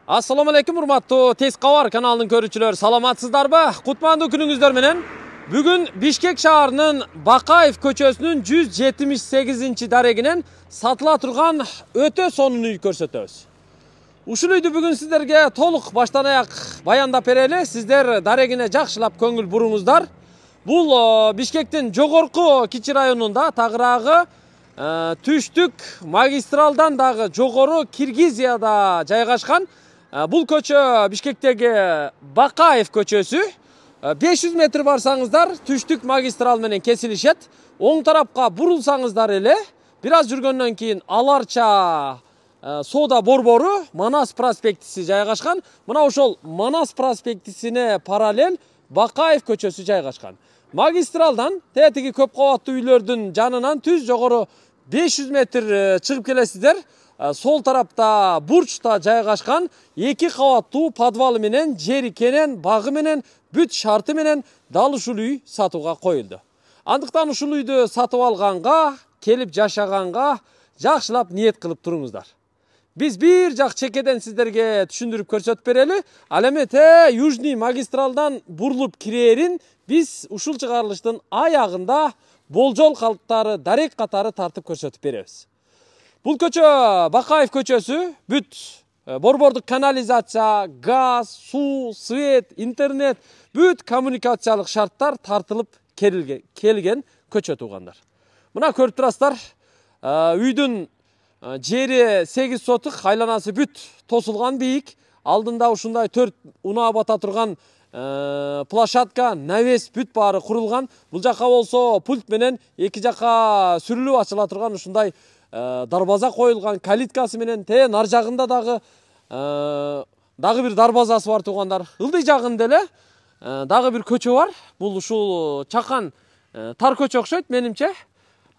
Assalamu alaikum урматтуу Tez Кабар каналынын көрүүчүлөрү, саламатсыздарбы? Кутмандуу күнүңүздөр менен. Бүгүн Бишкек шаарынын Бакаев көчөсүнүн 178-дарегинен сатыла турган өтө сонун үй көрсөтөбүз. Ушул үйдү бүгүн сиздерге толук баштан аяк баяндап берели. Сиздер дарегине жакшылап көңүл буруңуздар. Бул Бишкектин жогорку кичи районунда, тагыраагы түштүк магистралдан дагы жогору Киргизияда жайгашкан. Бул көчө Бишкектеги Бакаев көчөсү. 500 метр барсаңыздар түштүк магистрал менен кесилишет. Оң тарапка бурулсаңыздар эле бир аз жүргөндөн кийин Аларча соода борбору Манас проспектиси жайгашкан. Мына ошол Манас проспектисине параллель Бакаев көчөсү жайгашкан. Магистралдан тетиги көп кабаттуу үйлөрдүн жанынан түз жогору 500 метр чыгып келесиздер. Сол тарапта бурчта жайгашкан 2 кабаттуу подвалы менен, жери кенен, багы менен, бүт шарты менен дал ушул үй сатууга коюлду. Андыктан ушул үйдү сатып алганга, келип жашаганга жакшылап ниет кылып туруңуздар. Биз бир жак чекеден сиздерге түшүндүрүп көрсөтүп берели. Ал эми Южный магистралдан бурулуп кирерин биз ушул чыгарылыштын аягында болжол калыптары, дарек катары тартып көрсөтүп беребиз. Бул көчө Бакаев көчөсү бүт борбордук канализация, газ, суу, свет, интернет, бүт коммуникациялык шарттар тартылып келген көчө туугандар. Мына көрүп турасыздар, үйдүн жери 8 сотук, айланасы бүт тосулган бийик. Алдында ушундай 4 унаа бата турган площадка, навес бүт баары курулган. Бул жака болсо пульт менен эки жака сүрүлүп ачыла турган ушундай дарбаза коюлган, калиткасы менен ар жагында дагы бир дарбазасы бар туугандар. Ылдый жагында эле дагы бир көчө бар. Бул ушул чакан тар көчө окшойт менимче.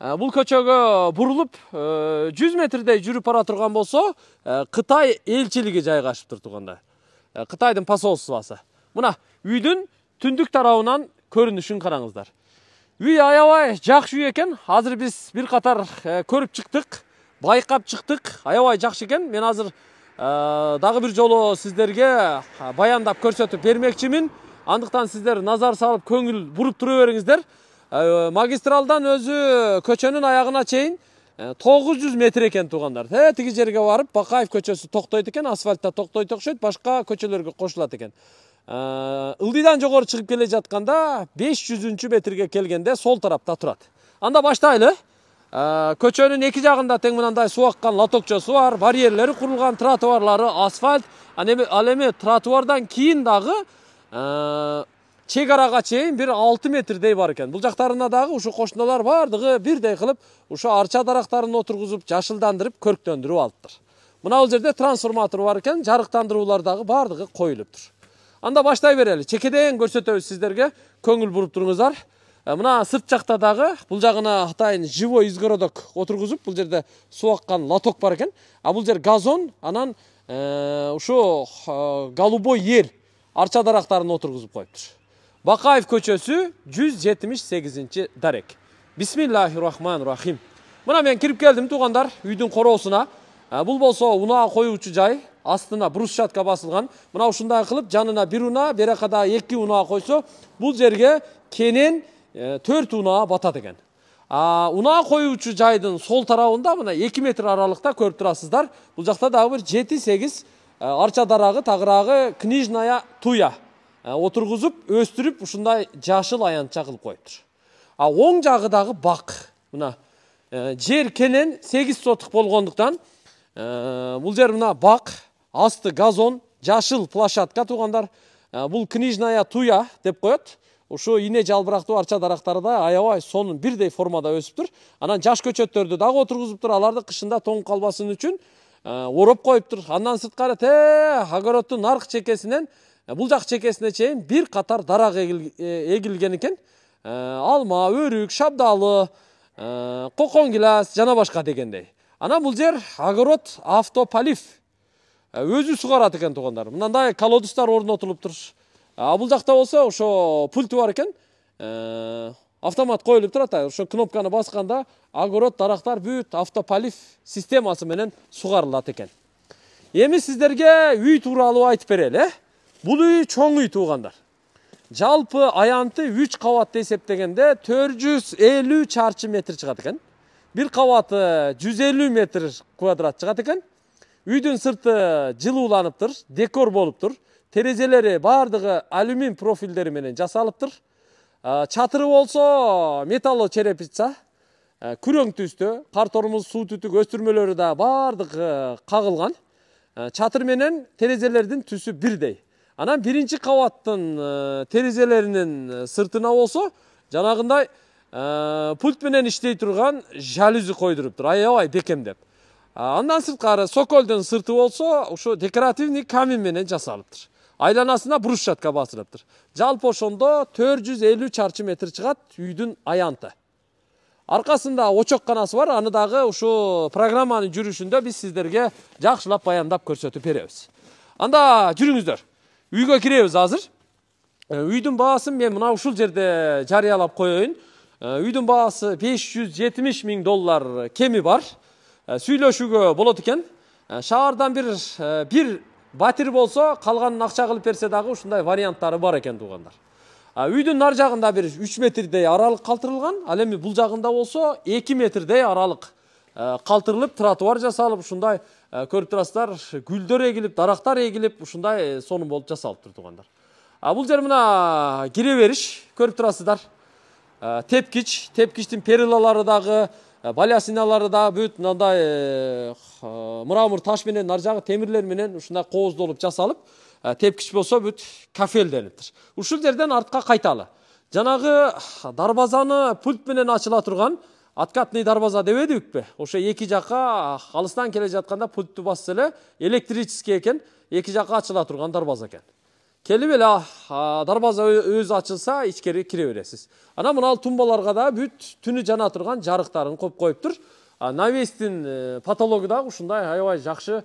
Бул көчөгө бурулуп 100 метрдей жүрүп бара турган болсо, Кытай элчилиги жайгашыптыр туугандар. Кытайдын посольствосу. Мына үйдүн түндүк тарабынан көрүнүшүн караңыздар. Үй аябай жакшы үй экен. Азыр биз бир катар көрүп чыктык, байкап чыктык. Аябай жакшы экен. Мен азыр дагы бир жолу сиздерге баяндап көрсөтүп бермекчимин. Андыктан сиздер назар салып көңүл буруп тура бериңиздер. Магистралдан өзү көчөнүн аягына чейин 900 метр экен туугандар. Тиги жерге барып Бакаев көчөсү токтойт экен, асфальтта токтойт окшойт, башка көчөлөргө кошулат экен. Ылдыйдан жогору чыгып келе жатканда 500 метрге келгенде сол тарапта турат. Анда баштайлы. Көчөнүн эки жагында тең мындай суу аккан лотокчосу бар, барьерлери курулган, тротуарлары асфальт. Ал эми тротуардан кийин дагы чек арага чейин бир 6 метрдей бар экен. Бул жактарына дагы ушу кошуналар бардыгы бирдей кылып, ушу арча дарактарын отургузуп, жашылдандырып, көрктөндүрүп алыптыр. Мына бул жерде трансформатор бар экен, жарыктандыруулар дагы бардыгы коюлуптур. Анда баштай берели. Чекеден көрсөтөбүз сиздерге, көңүл буруп туруңуздар. Мына сырт жакта дагы бул жагына атайын живой изгородок отургузуп, бул жерде суу аккан лоток бар экен. А бул жер газон, анан ушу голубой ер арча дарактарын отургузуп коюптур. Бакаев көчөсү 178-дарек. Бисмиллахир-рахманир-рахим. Мына мен кирип келдим туугандар, үйдүн короосуна. Бул болсо унаа коюучу жай. Астына брусчатка басылган. Мына ушундай кылып жанына бир унаа, беракада 2 унаа койсо, бул жерге кенен 4 унаа батат экен. Унаа коюучу жайдын сол тарабында мына 2 метр аралыкта көрүп турасыздар. Бул жакта дагы бир 7-8 арча дарагы, тагыраагы книжная туя отургузуп, өстүрүп, ушундай жашыл аянтча кылып коюптур. Оң жагы дагы бак. Мына жер кенен 8 сотук болгондуктан бул жер мына бак, асты газон, жашыл площадка туугандар. Бул книжная туя деп коет. Ушу ине жалбырактуу арча дарактары да аябай сонун бирдей формада өсүптүр. Анан жаш көчөттөрдү дагы отургузуптур. Аларды кышында тоңуп калбасын үчүн ороп коюптур. Андан сырткары огороддун аркы чекесинен бул жак чекесине чейин бир катар дарак эгилген экен. Алма, өрүк, шабдалы, кокон гилас жана башка дегендей. Анан бул жер огород автополив өзү сугарат экен туугандар. Мындай колодустар орнотулуптур. Бул жакта болсо ошо пульти бар экен. Автомат коюлуп турат. Ошо кнопканы басканда огород дарактар бүт автополив системасы менен сугарылат экен. Эми сиздерге үй тууралуу айтып берели. Бул үй чоң үй туугандар. Жалпы аянты 3 кабатты эсептегенде 450 чарчы метр чыгат экен. Бир кабаты 150 метр квадрат чыгат экен. Үйдүн сырты жылууланыптыр, декор болуптур. Терезелери бардыгы алюмин профилдери менен жасалыптыр. Чатыры болсо металло черепица, күрөң түстө, кар тормоз, суу түтүк өстүрмөлөрү да бардыгы кагылган. Чатыр менен терезелердин түсү бирдей. Анан биринчи кабаттын терезелеринин сыртына болсо жанагындай пульт менен иштей турган жалюзи койдуруптур, аябай бекемдеп. Андан сырткары соколдун сырты болсо ошо декоративный камень менен жасалыптыр. Айланасына брусчатка басылыптыр. Жалпы ошондо 450 чарчы метр чыгат үйдүн аянты. Аркасында очокканасы бар, аны дагы ушу программанын жүрүшүндө биз сиздерге жакшылап баяндап көрсөтүп беребиз. Анда жүрүңүздөр. Үйгө киребиз азыр. Үйдүн баасын мен мына ушул жерде жарыялап коеюн. Үйдүн баасы $570 000 кеми бар. Сүйлөшүүгө болот экен. Шаардан бир батир болсо, калганын акча кылып берсе дагы ушундай варианттары бар экен туугандар. Үйдүн нар жагында бир 3 метрдей аралык калтырылган, ал эми бул жагында болсо 2 метрдей аралык калтырылып, тротуар жасалып, ушундай көрүп турасыздар, гүлдөр эгилип, дарактар эгилип, ушундай сонун болуп жасалыптыр туугандар. Бул жер мына кире бериш, көрүп турасыздар. Тепкичтин перилалары дагы, балясиналары да бүт мындай мрамор таш менен, нар жагы темирлер менен ушундай кооздолуп жасалып, тепкич болсо бүт кафелдениптир. Ушул жерден артка кайталы. Жанагы дарбазаны пульт менен ачыла турган откатный дарбаза дебедикпи? Ошо эки жакка алыстан келе жатканда пультту басса эле электрический экен, эки жакка ачыла турган дарбаза экен. Келип эле дарбаза өзү ачылса, ичкери кире бересиз. Анан мына тумбаларга да бүт түнү жана турган жарыктарын коюп коюптур. Навестин потологу да ушундай аябай жакшы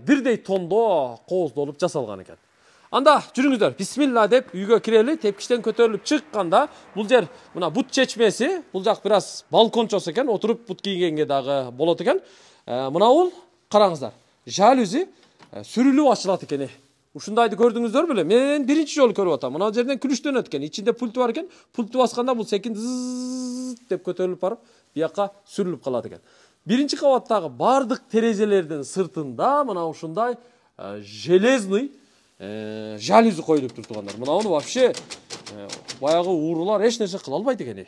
бирдей тондо кооздолуп жасалган экен. Анда жүрүңүздөр, бисмилла деп үйгө кирели. Тепкичтен көтөрүлүп чыкканда бул жер мына бут чечмеси, бул жак бир аз балкончосу экен, отуруп бут кийгенге дагы болот экен. Мына бул караңыздар, жалюзи сүрүлүп ачылат экен. Ушундайды көрдүңүздөр беле? Мен биринчи жолу көрүп атам. Мына жерден күлүштөнөт экен. Ичинде пульт бар экен. Пульту басканда бул секин деп көтөрүлүп барып, бияка сүрүлүп калат экен. Биринчи кабаттагы бардык терезелердин сыртында мына ушундай железный жалюзи коюлуптур туугандар. Мына уну вообще баягы уурулар эч нерсе кыла албайт экен.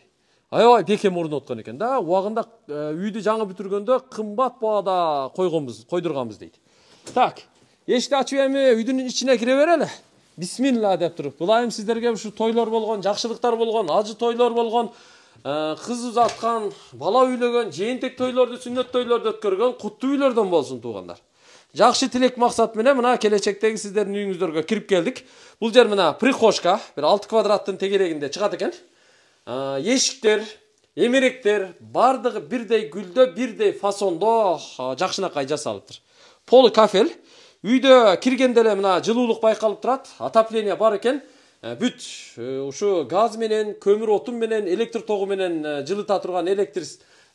Аябай бекем орноткон экен да. Убагында үйдү жаңы бүтүргөндө кымбат баада койдурганбыз дейт. Так, эшикти ачып эми үйдүн ичине кире берели. Бисмилла деп туруп. Булайым сиздерге ушу тойлор болгон, жакшылыктар болгон, ажы тойлор болгон, кыз узаткан, бала үйлөгөн, жээнтек тойлорду, сүннөт тойлорду өткөргөн куттуу үйлөрдөн болсун туугандар. Жакшы тилек максат менен мына келечектеги сиздердин үйүңүздөргө кирип келдик. Бул жер мына прихожка, бир 6 квадраттын тегерегинде чыгат экен. Эшиктер, эмеректер бардыгы бирдей гүлдө, бирдей фасондо жакшынакай жасалыптыр. Полу кафель. Үйдө киргенде эле мына жылуулук байкалып турат. Отопление бар экен. Бүт ушу газ менен, көмүр отун менен, электр тогу менен жылыта турган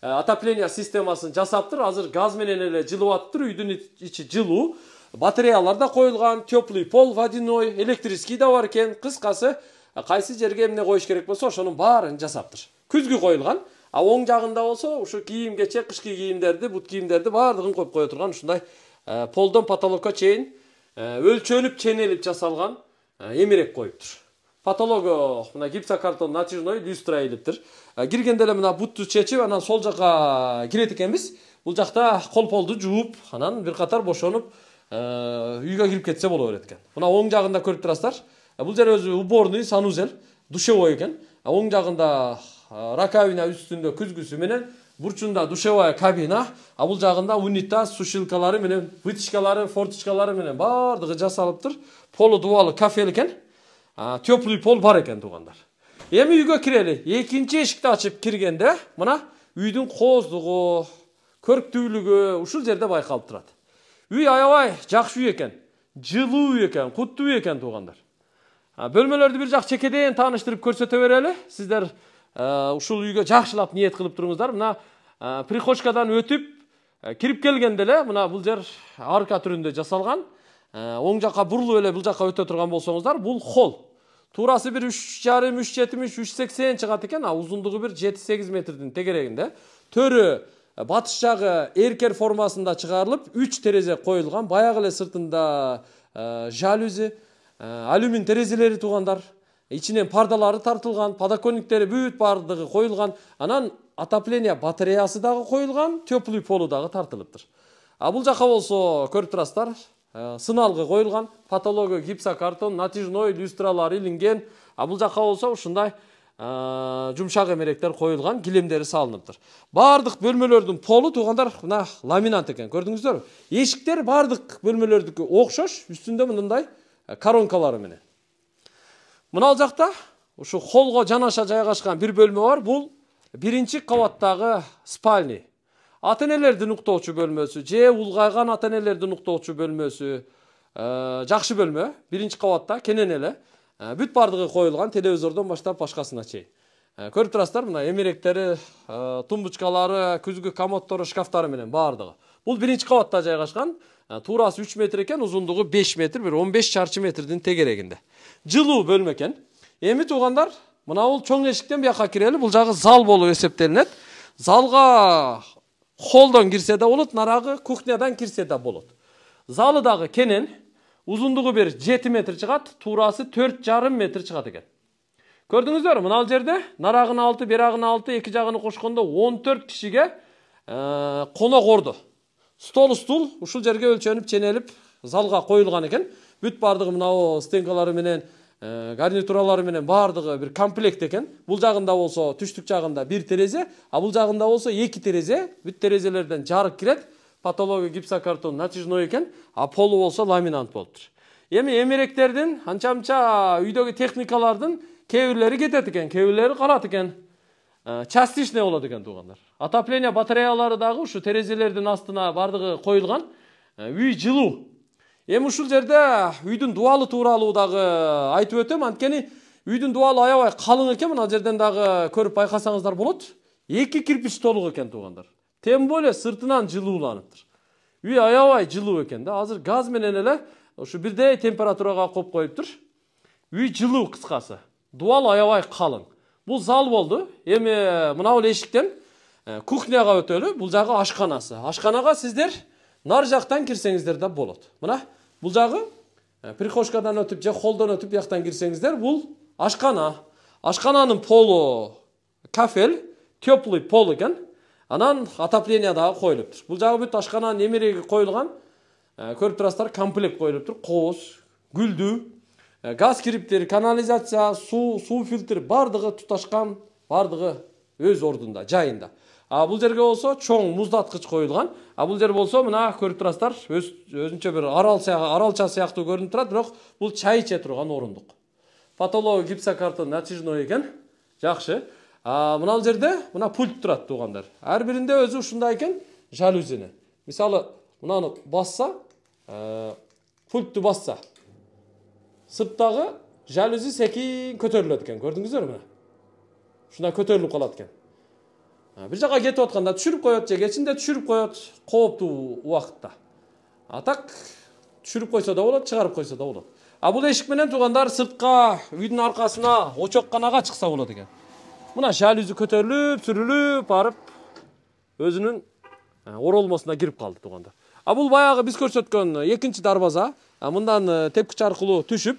отопление системасын жасаптыр. Азыр газ менен эле жылып атыптыр. Үйдүн ичи жылуу. Батареялар да коюлган, теплый пол, водяной, электрический да бар экен. Кыскасы, кайсы жерге эмне коюш керек болсо, ошонун баарын жасаптыр. Күзгү коюлган. Оң жагында болсо, ушу кийим кечек, кышкы кийимдерди, бут кийимдерди баардыгын коюп кое турган ушундай полдон потолокко чейин өлчөлүп, ченелип жасалган эмерек коюптур. Потологу мына гипсокартон натяжной люстра илиптир. Киргенде эле мына бутту чечип, анан сол жакка кирет экенбиз. Бул жакта кол полду жууп, анан бир катар бошонуп, үйгө кирип кетсе боло берет экен. Мына оң жагында көрүп турасыздар. Бул жер өзү уборный, санузел, душевой экен. Оң жагында раковина үстүндө күзгүсү менен, бурчунда душевая кабина, бул жагында унитаз, сушилкалары менен, вытяжкалары, форточкалары менен бардыгы жасалыптыр. Полу дубалы кафель экен. Теплый пол бар экен туугандар. Эми үйгө кирели. Экинчи эшикти ачып киргенде, мына үйдүн кооздугу, көрктүүлүгү ушул жерде байкалып турат. Үй аябай жакшы үй экен. Жылуу экен, куттуу экен туугандар. Бөлмөлөрдү бир жак чекеден тааныштырып көрсөтө берели. Сиздер ушул үйгө жакшылап ниет кылып туруңуздар. Мына прихожкадан өтүп, Кирип келгенде эле мына бул жер арка түрүндө жасалган. Оң жакка бурулуп эле бул жакка өтө турган болсоңуздар, бул холл. Туурасы бир 3,5, 3,70, 3,80 чыгат экен, узундугу бир 7-8 метрдин тегерегинде. Төрү батыш жагы эркер формасында чыгарылып, 3 терезе коюлган. Баягы эле сыртында жалюзи, алюмин терезелери туугандар. Ичинен пардалары тартылган, подоконниктери бүт бардыгы коюлган. Анан отопление батареясы дагы коюлган, теплый полу дагы тартылыптыр. Бул жака болсо көрүп турасыздар, сыналгы коюлган, патология гипсокартон, натяжной люстралар илинген. Бул жака болсо ушундай жумшак эмеректер коюлган, килемдери салыныптыр. Бардык бөлмөлөрдүн полу туугандар мына ламинат экен, көрдүңүздөрбү? Эшиктер бардык бөлмөлөрдүкү окшош, үстүндө мындай коронкалары менен. Мына ал жакта ушу холго жанаша жайгашкан бир бөлмө бар. Бул биринчи кабаттагы спальни. Ата-энелердин уктоочу бөлмөсү, же улгайган ата-энелердин уктоочу бөлмөсү. Жакшы бөлмө, биринчи кабатта кенен эле. Бүт бардыгы коюлган, телевизордон баштап башкасына чейин. Көрүп турасыздар, мына эмеректери, тумбучкалары, күзгү комоддору, шкафтары менен бардыгы. Бул биринчи кабатта жайгашкан. Туурасы 3 метр экен, узундугу 5 метр, бир 15 чарчы метрдин тегерегинде. Жылуу бөлмө экен. Эми туугандар, мына бул чоң эшиктен бияка кирели, бул жагы зал болуп эсептелинет. Залга холдон кирсе да болот, нарагы кухнядан кирсе да болот. Залы дагы кенен, узундугу бир 7 метр чыгат, туурасы 4,5 метр чыгат экен. Көрдүңүздөр, мына ал жерде нарагын 6, берагын 6, эки жагын кошкондо 14 кишиге конок орду. Стол ушул жерге өлчөнүп, ченелип, залга коюлган экен. Бүт бардыгы мына стенкалары менен, гарнитуралары менен бардыгы бир комплект экен. Бул жагында болсо түштүк жагында бир терезе, бул жагында болсо 2 терезе. Бүт терезелерден жарык кирет. Патология гипсокартон натяжной экен, полу болсо ламинат болуптур. Эми эмеректердин, анча-мынча үйдөгү техникалардын кээ бирлери кетет экен, кээ бирлери калат экен. Частичный болот экен туугандар. Отопление батареялары дагы ушу терезелердин астына бардыгы коюлган. Үй жылуу. Эми ушул жерде үйдүн дубалы тууралуу дагы айтып өтөм, анткени үйдүн дубалы аябай калың экен, мына жерден дагы көрүп байкасаңыздар болот. 2 кирпич толук экен туугандар. Тем более сыртынан жылууланыптыр. Үй аябай жылуу экен да. Азыр газ менен эле ушу бирдей температурага коюп коюптур. Үй жылуу кыскасы. Дубал аябай калың. Бул зал болду. Эми мына бул эшиктен кухняга өтөлү. Бул жагы ашканасы. Ашканага сиздер нар жактан кирсеңиздер да болот. Мына бул жагы прихожкадан өтүп же холдон өтүп жактан кирсеңиздер, бул ашкана. Ашкананын полу кафель, теплый пол экен. Анан отопление дагы коюлуптур. Бул жагы бүт ашкананын эмереги коюлган. Көрүп турасыздар, комплект коюлуптур. Кооз, гүлдүү, газ кириптери, канализация, суу фильтр бардыгы туташкан, бардыгы өз ордунда, жайында. Бул жерге болсо чоң муздаткыч коюлган. Бул жер болсо мына көрүп турасыздар, өзүнчө бир аралча сыяктуу көрүнүп турат, бирок бул чай иче турган орундук. Патология гипсокартон натяжной экен. Жакшы. Мына ал жерде мына пульт турат туугандар. Ар биринде өзү ушундай экен, жалюзини. Мисалы, мынаны басса, пультту басса, сырттагы жалюзи секин көтөрүлөт экен. Көрдүңүздөрбү? Ушундай көтөрүлүп калат экен. Бир жака кетип атканда түшүрүп коет, же кечинде түшүрүп коет, кооптуу убакытта. Так түшүрүп койсо да болот, чыгарып койсо да болот. Бул эшик менен туугандар сыртка үйдүн аркасына очокканага чыкса болот экен. Мына жалюзи көтөрүлүп, сүрүлүп барып өзүнүн оролмосуна кирип калды туугандар. Бул баягы биз көрсөткөн экинчи дарбаза. Мындан тепкич аркылуу түшүп,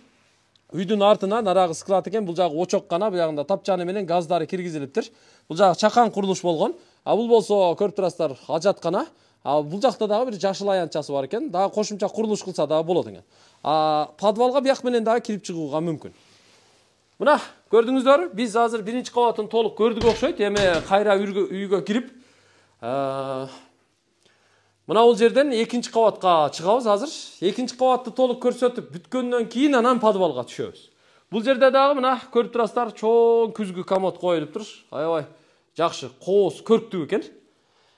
үйдүн артына нарагы склад экен. Бул жагы очоккана, бул жагында тапчаны менен газдары киргизилиптир. Бул жагы чакан курулуш болгон. Бул болсо көрүп турасыздар, ажаткана. Бул жакта дагы бир жашыл аянтчасы бар экен. Дагы кошумча курулуш кылса дагы болот экен. Подвалга бияк менен дагы кирип чыгууга мүмкүн. Мына көрдүңүздөр, биз азыр биринчи кабатын толук көрдүк окшойт. Эми кайра үйгө кирип, мына бул жерден экинчи кабатка чыгабыз азыр. Экинчи кабатты толук көрсөтүп бүткөндөн кийин анан подвалга түшөбүз. Бул жерде дагы мына көрүп турасыздар, чоң күзгү комод коюлуптур. Аябай жакшы, кооз, көрктүү экен.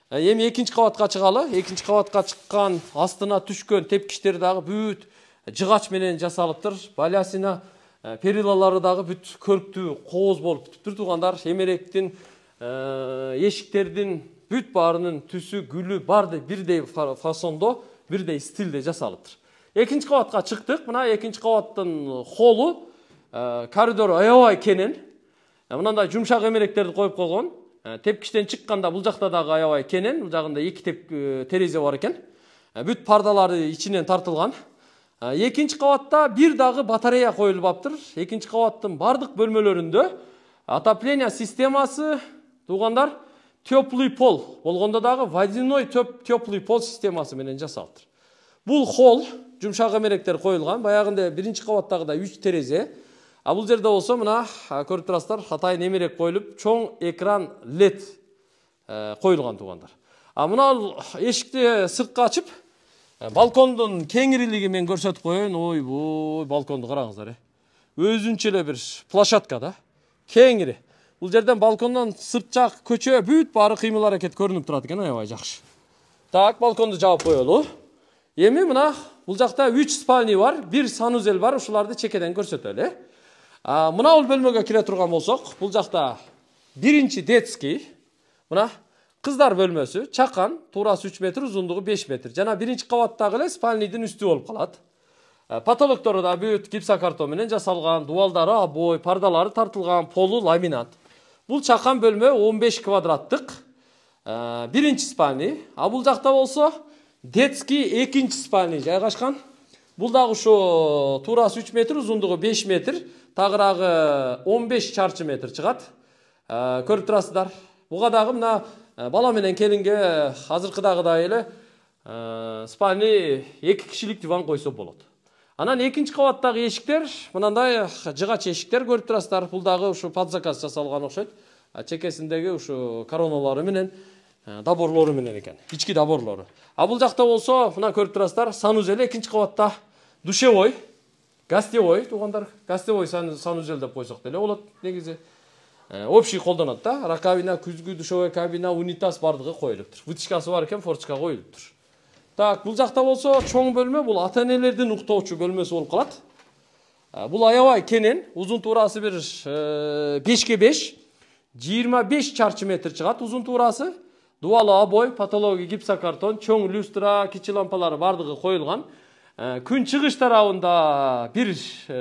Эми экинчи кабатка чыгалы. Экинчи кабатка чыккан, астына түшкөн тепкичтер дагы бүт жыгач менен жасалыптыр. Балясина, перилалары дагы бүт көрктүү, кооз болуп туруптур туугандар. Эмеректин, эшиктердин бүт баарынын түсү, гүлү барды бирдей фасондо, бирдей стилде жасалыптыр. Экинчи кабатка чыктык. Мына экинчи кабаттын холу, коридор аябай кенен. Мынандай жумшак эмеректерди коюп койгон. Тепкичтен чыкканда бул жакта дагы аябай кенен. Бул жагында 2 терезе бар экен. Бүт пардалары ичинен тартылган. Экинчи кабатта бир дагы батарея коюлуп аптыр. Экинчи кабаттын бардык бөлмөлөрүндө отопление системасы туугандар теплый пол болгондо дагы водяной теплый пол системасы менен жасалыптыр. Бул холл жумшак эмеректер коюлган. Баягында биринчи кабаттагыдай 3 терезе. Бул жерде болсо мына көрүп турасыздар, атайын эмерек коюлуп, чоң экран LED коюлган туугандар. Мына эшикти сыртка ачып, балкондун кеңирилиги мен көрсөтүп коеюн. Ойбой, балконду караңыздар. Өзүнчө эле бир площадка да. Кеңири. Бул жерден балкондон сырт жак, көчө бүт баары кыймыл аракет көрүнүп турат экен, аябай жакшы. Так, балконду жаап коелу. Эми мына бул жакта 3 спальня бар, 1 санузел бар, ушуларды чекеден көрсөтөлү. Мына бул бөлмөгө кире турган болсок, бул жакта биринчи детский, мына кыздар бөлмөсү, чакан, туурасы 3 метр, узундугу 5 метр. Жана биринчи кабаттагы эле спальнийдин үстү болуп калат. Потолоктору да бүт гипсокартон менен жасалган, дубалдары обой, пардалары тартылган, полу ламинат. Бул чакан бөлмө 15 квадраттык биринчи спальня. Бул жакта болсо детский экинчи спальня жайгашкан. Бул дагы ошо туурасы 3 метр, узундугу 5 метр, тагыраагы 15 чарчы метр чыгат. Көрүп турасыздар. Буга дагы мына бала менен келинге азыркыдагыдай эле спальня 2 кишилик диван койсо болот. Анан экинчи кабаттагы эшиктер мынандай жыгач эшиктер көрүп турасыздар. Бул дагы ушу под заказ жасалган окшойт. Чекесиндеги ушу короналары менен, доборлору менен экен. Ички доборлору. Бул жакта болсо мына көрүп турасыздар, санузел экинчи кабатта душевой, гостевой туугандар. Гостевой санузел деп койсок деле болот негизи. Общий колдонот да. Раковина, күзгү, душевой кабина, унитаз бардыгы коюлуптур. Вытяжкасы бар экен, форточка коюлуптур. Так, бул жакта болсо чоң бөлмө, бул ата-энелердин уктоочу бөлмөсү болуп калат. Бул аябай кенен, узун туурасы бир 5ке 5, 25 чарчы метр чыгат узун туурасы. Дубалы обой, потологи гипсокартон, чоң люстра, кичи лампалары бардыгы коюлган. Күн чыгыш тарабында бир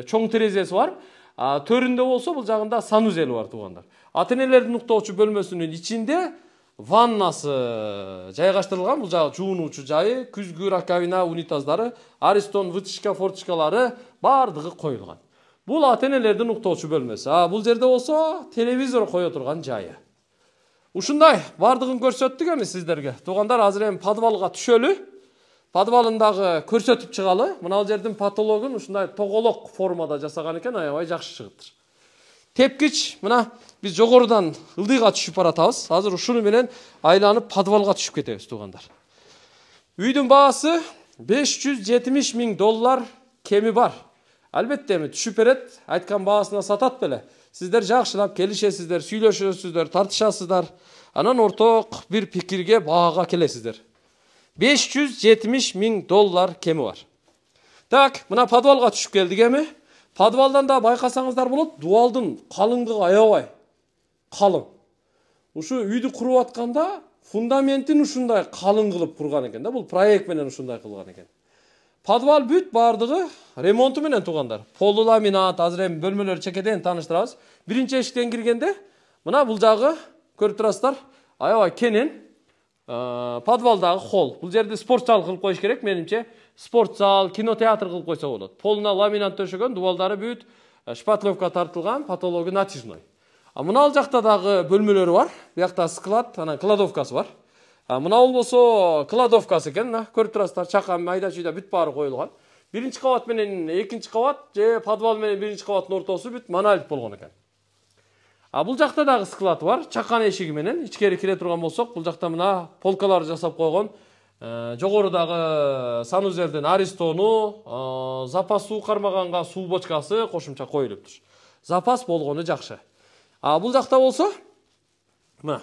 чоң терезеси бар. Төрүндө болсо бул жагында санузел бар туугандар. Ата-энелердин уктоочу бөлмөсүнүн ичинде ваннасы жайгаштырылган. Бул жагы жуунуучу жайы, күзгү, раковина, унитаздары, аристон, вытяжка, форточкалары бардыгы коюлган. Бул ата-энелердин уктоочу бөлмөсү. Бул жерде болсо телевизор кое турган жайы. Ушундай бардыгын көрсөттүк эми сиздерге. Туугандар, азыр эми подвалга түшөлү. Подвалындагы көрсөтүп чыгалы. Мына бул жердин потологун ушундай тоголок формада жасаган экен, аябай жакшы чыгыптыр. Тепкич, мына биз жогорудан ылдыйга түшүп баратабыз. Азыр ушуну менен айланып подвалга түшүп кетебиз туугандар. Үйдүн баасы $570 000 кеми бар. Албетте эми түшүп берет, айткан баасына сатат беле. Сиздер жакшылап келишесиздер, сүйлөшөсүздөр, тартышасыздар. Анан орток бир пикирге баага келесиздер. $570 000 кеми бар. Так, мына подвалга түшүп келдик эми. Подвалдан да байкасаңыздар болот, дубалдын калыңдыгы аябай калың. Ушу үйдү куруп атканда фундаментин ушундай калың кылып курган экен да. Бул проект менен ушундай кылган экен. Подвал бүт бардыгы ремонту менен туугандар. Полу ламинат, азыр эми бөлмөлөр чекеден тааныштырабыз. Биринчи эшиктен киргенде мына бул жагы көрүп турасыздар, аябай кенен. Подвалдагы холл. Бул жерде спорт зал кылып коюш керек менимче. Спорт зал, кинотеатр кылып койсо болот. Полуна ламинат төшөгөн, дубалдары бүт шпатлевка тартылган, потологу натяжной. Мына ал жакта дагы бөлмөлөрү бар. Биякта склад, анан кладовкасы бар. Мына болсо кладовкасы экен, көрүп турасыздар, чакан, майда чүйдө бүт баары коюлган. Биринчи кабат менен экинчи кабат же подвал менен биринчи кабаттын ортосу бүт монолит болгон экен. Бул жакта дагы склад бар, чакан эшиги менен. Ичкери кире турган болсок, бул жакта мына полкалар жасап койгон. Жогорудагы санузелдин аристону, запас суу кармаганга суу бочкасы кошумча коюлуптур. Запас болгону жакшы. Бул жакта болсо, мына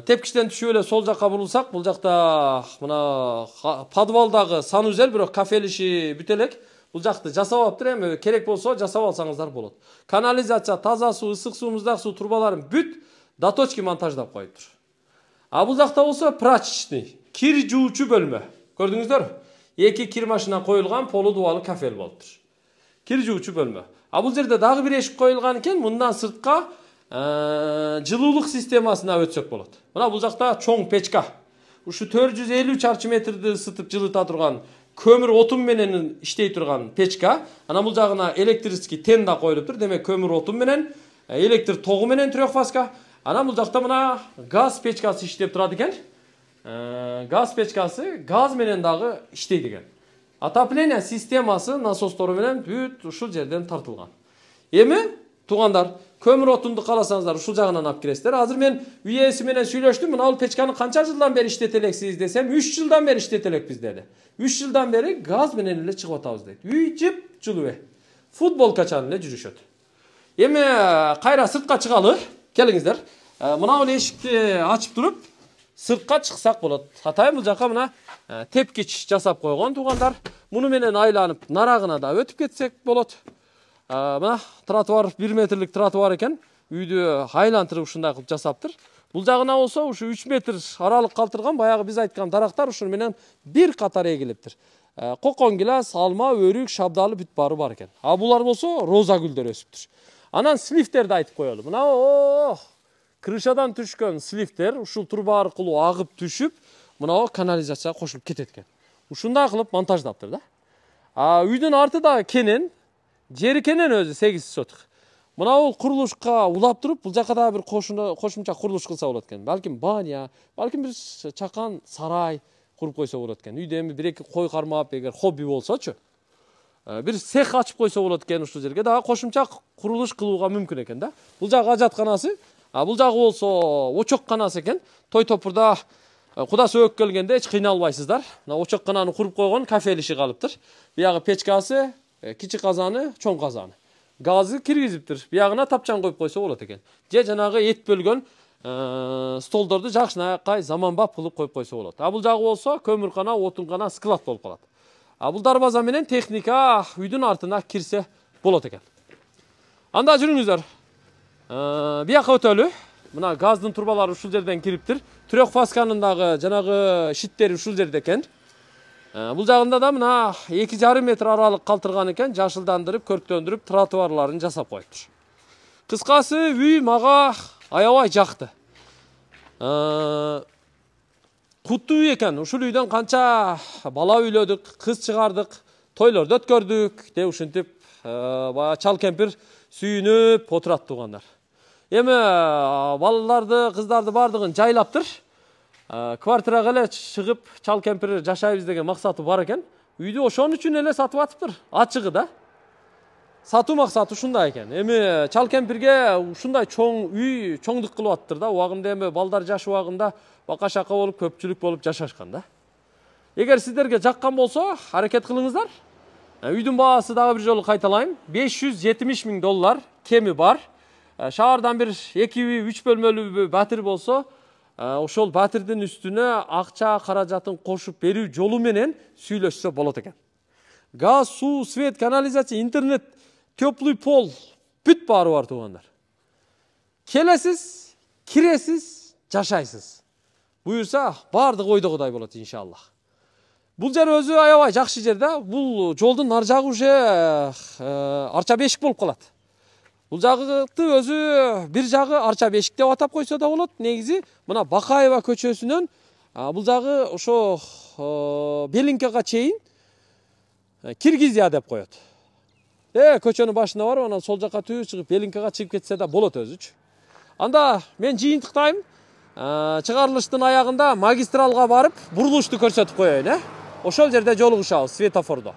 тепкичтен түшүп эле сол жакка бурулсак, бул жакта мына подвалдагы санузел, бирок кафелиши бүт элек. Бул жакты жасап аптыр, эми керек болсо жасап алсаңыздар болот. Канализация, таза суу, ысык суу, муздак суу турбаларын бүт доточки монтаждап коюптур. Бул жакта болсо прачечный, кир жуучу бөлмө. Көрдүңүздөр? Эки кир машина коюлган полу дубалы кафел болуптур. Кир жуучу бөлмө. Бул жерде дагы бир эшик коюлган экен. Мындан сыртка жылуулук системасына өтсөк болот. Мына бул жакта чоң печка. Ушу 450 чарчы метрди ысытып жылыта турган көмүр отун менен иштей турган печка. Анан бул жагына электрический тен да коюлуптур. Демек көмүр отун менен, электр тогу менен трехфазка. Анан бул жакта мына газ печкасы иштеп турат экен. Газ печкасы газ менен дагы иштейт экен. Отопление системасы насостору менен бүт ушул жерден тартылган. Эми туугандар, көмүр отунду кааласаңыздар ушул жагынан алып киресиздер. Азыр мен үй ээси менен сүйлөштүм. Мына бул печканы канча жылдан бери иштетелексиз десем, 3 жылдан бери иштетелекпиз деди. 3 жылдан бери газ менен эле чыгып атабыз дейт. Үй жып-жылуу. Футболкачан эле жүрүшөт. Эми кайра сыртка чыгалы. Келиңиздер. Мына бул эшикти ачып туруп сыртка чыксак болот. Атайын бул жака мына тепкич жасап койгон туугандар. Муну менен айланып нарагына да өтүп кетсек болот. Мына тротуар 1 метрлик тротуар экен. Үйдү айлантырып ушундай кылып жасаптыр. Бул жагына болсо ушу 3 метр аралык калтырган баягы биз айткан дарактар ушуну менен бир катар эгилиптир. Кокон гилас, алма, өрүк, шабдалы бүт бары бар экен. Булар болсо роза гүлдөр өсүптүр. Анан сливтерди айтып коелу. Мына крышадан түшкөн сливтер ушул труба аркылуу агып түшүп, мына канализацияга кошулуп кетет экен. Ушундай кылып монтаждаптыр да. Үйдүн арты да кенен, жери кенен өзү 8 соток. Мына бул курулушка улап туруп, бул жака да бир кошумча курулуш кылса болот экен. Балким баня, балким бир чакан сарай куруп койсо болот экен. Үйдө эми 1-2 кой кармап, эгер хобби болсочу, бир цех ачып койсо болот экен ушул жерге. Дагы кошумча курулуш кылууга мүмкүн экен да. Бул жагы ажатканасы, бул жагы болсо очокканасы экен. Той топурда куда сөөк келгенде эч кыйналбайсыздар. Мына очоккананы куруп койгон кафе иши калыптыр. Биягы печкасы, кичи казаны, чоң казаны. Газы киргизиптир. Биягына тапчан коюп койсо болот экен. Же жанагы эт бөлгөн столдорду жакшынакай заманбап кылып коюп койсо болот. Бул жагы болсо көмүркана, отункана, склад болуп калат. Бул дарбаза менен техника үйдүн артына кирсе болот экен. Анда жүрүңүздөр. Бияка өтөлү. Мына газдын турбалары ушул жерден кириптир. Трехфазканын дагы жанагы шиттери ушул жерде экен. Бул жагында да мына 2,5 метр аралык калтырган экен, жашылдандырып, көрктөндүрүп, тротуарларын жасап коюптур. Кыскасы, үй мага аябай жакты. Куттуу үй экен. Ушул үйдөн канча бала үйлөдүк, кыз чыгардык, тойлорду өткөрдүк, деп ушинтип бая чал кемпир сүйүнүп отурат туугандар. Эми балаларды, кыздарды бардыгын жайлаптыр. Квартирага эле чыгып, чал кемпир жашайбыз деген максаты бар экен. Үйдү ошон үчүн эле сатып атыптыр. Ачыгы да. Сатуу максаты ушундай экен. Эми чал кемпирге ушундай чоң үй чоңдук кылып атыптыр да. Убагында эми балдар жаш убагында бака-шака болуп, көпчүлүк болуп жашашкан да. Эгер сиздерге жаккан болсо, аракет кылыңыздар. Үйдүн баасы дагы бир жолу кайталайм. $570 000 кеми бар. Шаардан бир 2-3 бөлмөлүү батир болсо, ошол батирдин үстүнө акча каражатын кошуп берүү жолу менен сүйлөшсө болот экен. Газ, суу, свет, канализация, интернет, теплый пол бүт баары бар туугандар. Келесиз, киресиз, жашайсыз. Буюрса баардыгы ойдогудай болот иншаллах. Бул жер өзү аябай жакшы жер да. Бул жолдун нар жагы уже арча бешик болуп калат. Бул жагыты өзү бир жагы арча бешик деп атап койсо да болот. Негизи мына Бакаева көчөсүнөн бул жагы ошо Белинкага чейин Киргизия деп коет. Көчөнүн башына барып, анан сол жака түз чыгып Белинкага чыгып кетсе да болот өзүчү. Анда мен жыйынтыктайм. Чыгарылыштын аягында магистралга барып, бурулушту көрсөтүп коеюн, Ошол жерде жолугушабыз светофордо.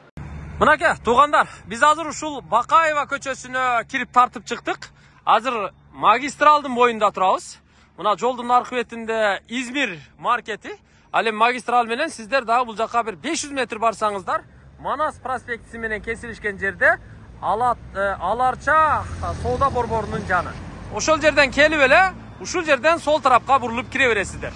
Мынакей, туугандар, биз азыр ушул Бакаева көчөсүнө кирип тартып чыктык. Азыр магистралдын боюнда турабыз. Мына жолдун аркы бетинде Измир маркети. Ал эми магистрал менен сиздер дагы бул жака бир 500 метр барсаңыздар, Манас проспектиси менен кесилишкен жерде Аларча соода борборунун жаны. Ошол жерден келип эле, ушул жерден сол тарапка бурулуп кире бересиздер.